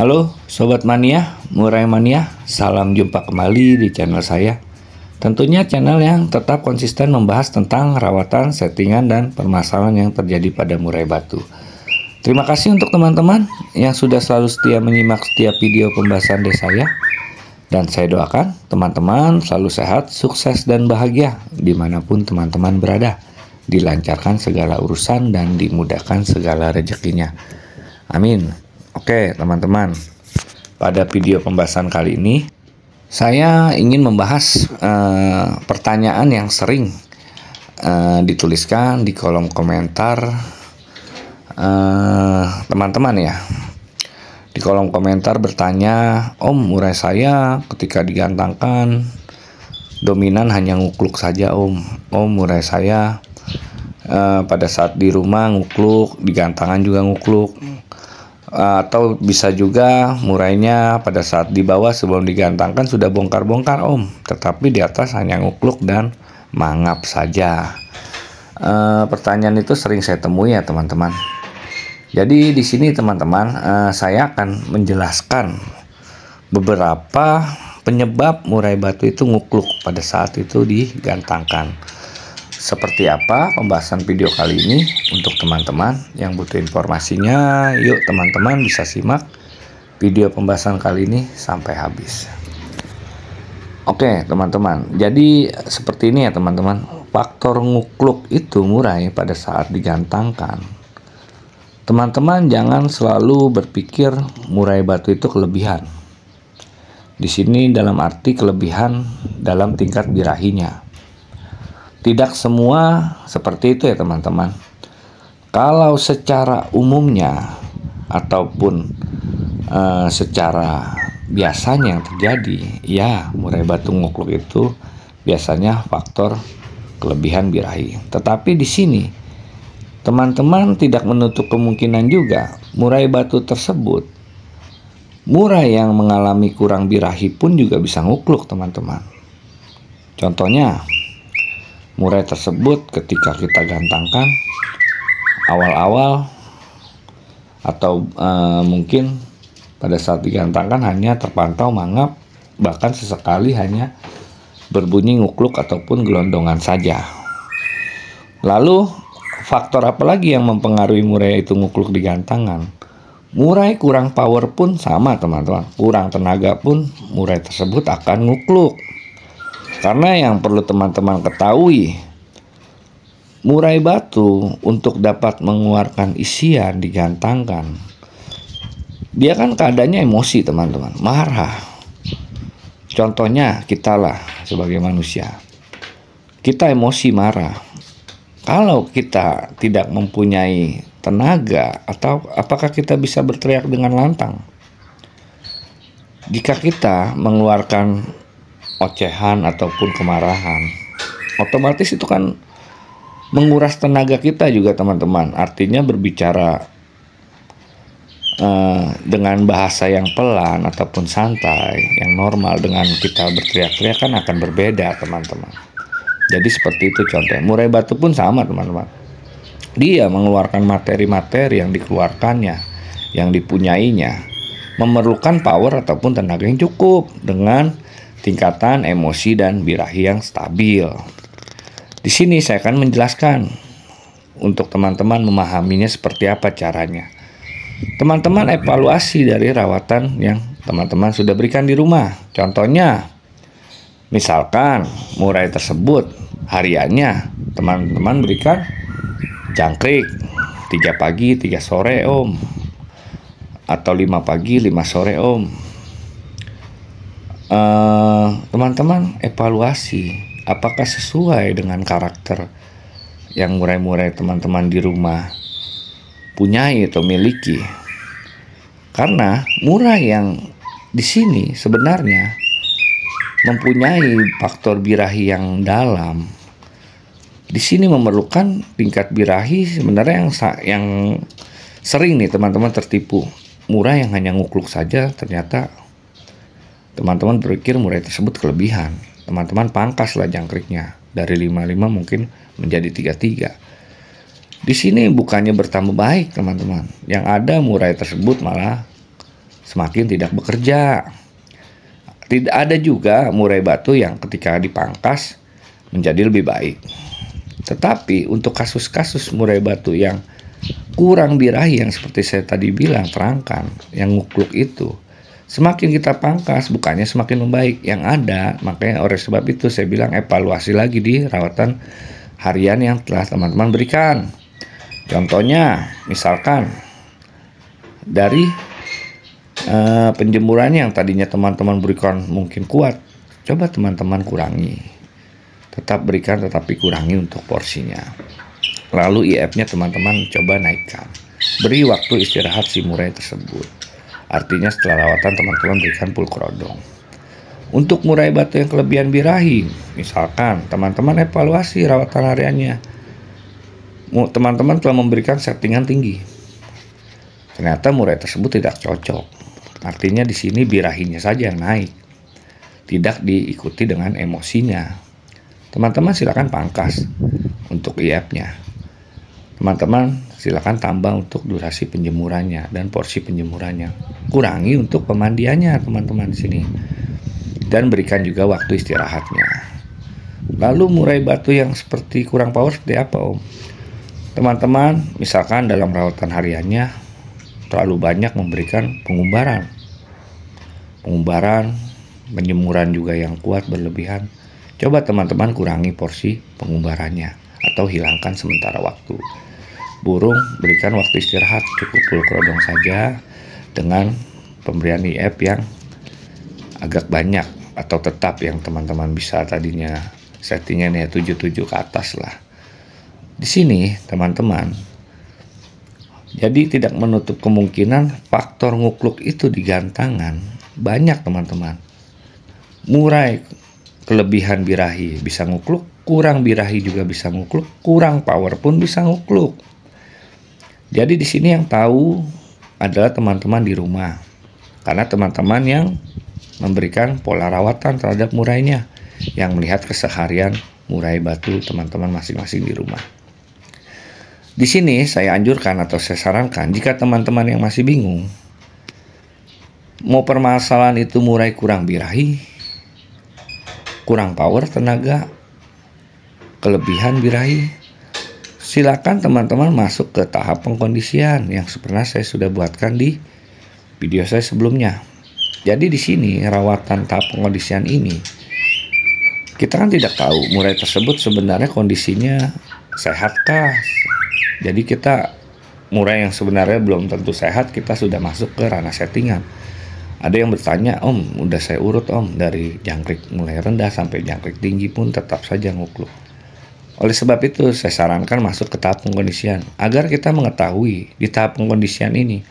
Halo Sobat Mania, Murai Mania, salam jumpa kembali di channel saya. Tentunya channel yang tetap konsisten membahas tentang rawatan, settingan, dan permasalahan yang terjadi pada murai batu. Terima kasih untuk teman-teman yang sudah selalu setia menyimak setiap video pembahasan dari saya. Dan saya doakan teman-teman selalu sehat, sukses, dan bahagia dimanapun teman-teman berada. Dilancarkan segala urusan dan dimudahkan segala rezekinya. Amin. Oke teman-teman, pada video pembahasan kali ini saya ingin membahas pertanyaan yang sering dituliskan di kolom komentar teman-teman ya. Di kolom komentar bertanya, Om, murai saya ketika digantangkan dominan hanya ngukluk saja Om. Om, murai saya pada saat di rumah ngukluk, di gantangan juga ngukluk. Atau bisa juga murainya pada saat di bawah sebelum digantangkan sudah bongkar-bongkar Om, tetapi di atas hanya ngukluk dan mangap saja. Pertanyaan itu sering saya temui ya teman-teman. Jadi di sini teman-teman, saya akan menjelaskan beberapa penyebab murai batu itu ngukluk pada saat itu digantangkan. Seperti apa pembahasan video kali ini untuk teman-teman yang butuh informasinya? Yuk teman-teman bisa simak video pembahasan kali ini sampai habis. Oke teman-teman, jadi seperti ini ya teman-teman. Faktor ngukluk itu murai pada saat digantangkan. Teman-teman jangan selalu berpikir murai batu itu kelebihan. Di sini dalam arti kelebihan dalam tingkat birahinya. Tidak semua seperti itu ya teman-teman. Kalau secara umumnya ataupun secara biasanya yang terjadi, ya murai batu ngukluk itu biasanya faktor kelebihan birahi. Tetapi di sini teman-teman tidak menutup kemungkinan juga murai batu tersebut, murai yang mengalami kurang birahi pun juga bisa ngukluk teman-teman. Contohnya murai tersebut ketika kita gantangkan awal-awal atau mungkin pada saat digantangkan hanya terpantau mangap, bahkan sesekali hanya berbunyi ngukluk ataupun gelondongan saja. Lalu faktor apa lagi yang mempengaruhi murai itu ngukluk di gantangan? Murai kurang power pun sama teman-teman, kurang tenaga pun murai tersebut akan ngukluk. Karena yang perlu teman-teman ketahui, murai batu untuk dapat mengeluarkan isian digantangkan, dia kan keadaannya emosi teman-teman, marah. Contohnya kita lah sebagai manusia, kita emosi marah. Kalau kita tidak mempunyai tenaga, atau apakah kita bisa berteriak dengan lantang? Jika kita mengeluarkan ocehan ataupun kemarahan, otomatis itu kan menguras tenaga kita juga teman-teman. Artinya berbicara dengan bahasa yang pelan ataupun santai, yang normal dengan kita berteriak-teriak kan akan berbeda teman-teman. Jadi seperti itu contohnya. Murai batu pun sama teman-teman. Dia mengeluarkan materi-materi yang dikeluarkannya, yang dipunyainya, memerlukan power ataupun tenaga yang cukup dengan tingkatan emosi dan birahi yang stabil. Di sini saya akan menjelaskan untuk teman-teman memahaminya seperti apa caranya. Teman-teman evaluasi dari rawatan yang teman-teman sudah berikan di rumah. Contohnya, misalkan murai tersebut hariannya teman-teman berikan jangkrik 3 pagi 3 sore Om, atau 5 pagi 5 sore Om. Teman-teman evaluasi apakah sesuai dengan karakter yang murai-murai teman-teman di rumah punyai atau miliki. Karena murai yang di sini sebenarnya mempunyai faktor birahi yang dalam. Di sini memerlukan tingkat birahi sebenarnya yang sering nih teman-teman tertipu. Murai yang hanya ngukluk saja, ternyata teman-teman berpikir murai tersebut kelebihan. Teman-teman pangkaslah jangkriknya dari 55 mungkin menjadi 33. Di sini bukannya bertambah baik teman-teman. Yang ada murai tersebut malah semakin tidak bekerja. Tidak ada juga murai batu yang ketika dipangkas menjadi lebih baik. Tetapi untuk kasus-kasus murai batu yang kurang birahi yang seperti saya tadi bilang terangkan, yang ngukluk itu, semakin kita pangkas bukannya semakin membaik yang ada. Makanya oleh sebab itu saya bilang evaluasi lagi di rawatan harian yang telah teman-teman berikan. Contohnya misalkan dari penjemuran yang tadinya teman-teman berikan mungkin kuat, coba teman-teman kurangi. Tetap berikan tetapi kurangi untuk porsinya. Lalu IF-nya teman-teman coba naikkan. Beri waktu istirahat si murai tersebut. Artinya setelah rawatan teman-teman berikan pulkrodong. Untuk murai batu yang kelebihan birahi, misalkan teman-teman evaluasi rawatan hariannya. Teman-teman telah memberikan settingan tinggi. Ternyata murai tersebut tidak cocok. Artinya di sini birahinya saja yang naik, tidak diikuti dengan emosinya. Teman-teman silakan pangkas untuk IF-nya. Teman-teman silakan tambah untuk durasi penjemurannya dan porsi penjemurannya. Kurangi untuk pemandiannya teman-teman di sini. Dan berikan juga waktu istirahatnya. Lalu murai batu yang seperti kurang power seperti apa, Om? Teman-teman misalkan dalam rawatan hariannya terlalu banyak memberikan pengumbaran, penjemuran juga yang kuat berlebihan. Coba teman-teman kurangi porsi pengumbarannya atau hilangkan sementara waktu. Burung berikan waktu istirahat, cukup pulkrodong saja dengan pemberian IF yang agak banyak atau tetap yang teman-teman bisa tadinya settingannya 77 ke atas lah. Di sini teman-teman jadi tidak menutup kemungkinan faktor ngukluk itu di gantangan banyak teman-teman. Murai kelebihan birahi bisa ngukluk, kurang birahi juga bisa ngukluk, kurang power pun bisa ngukluk. Jadi di sini yang tahu adalah teman-teman di rumah. Karena teman-teman yang memberikan pola rawatan terhadap murainya, yang melihat keseharian murai batu teman-teman masing-masing di rumah. Di sini saya anjurkan atau saya sarankan jika teman-teman yang masih bingung mau permasalahan itu murai kurang birahi, kurang power tenaga, kelebihan birahi, silakan teman-teman masuk ke tahap pengkondisian yang pernah saya sudah buatkan di video saya sebelumnya. Jadi di sini rawatan tahap pengkondisian ini kita kan tidak tahu murai tersebut sebenarnya kondisinya sehatkah. Jadi kita murai yang sebenarnya belum tentu sehat kita sudah masuk ke ranah settingan. Ada yang bertanya, Om, udah saya urut Om dari jangkrik mulai rendah sampai jangkrik tinggi pun tetap saja ngukluk. Oleh sebab itu saya sarankan masuk ke tahap pengkondisian agar kita mengetahui di tahap pengkondisian ini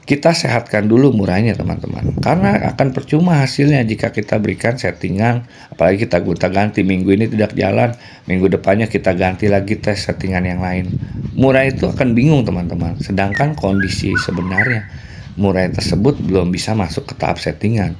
kita sehatkan dulu murainya teman-teman. Karena akan percuma hasilnya jika kita berikan settingan, apalagi kita gonta-ganti, minggu ini tidak jalan, minggu depannya kita ganti lagi tes settingan yang lain. Murai itu akan bingung teman-teman. Sedangkan kondisi sebenarnya murai tersebut belum bisa masuk ke tahap settingan.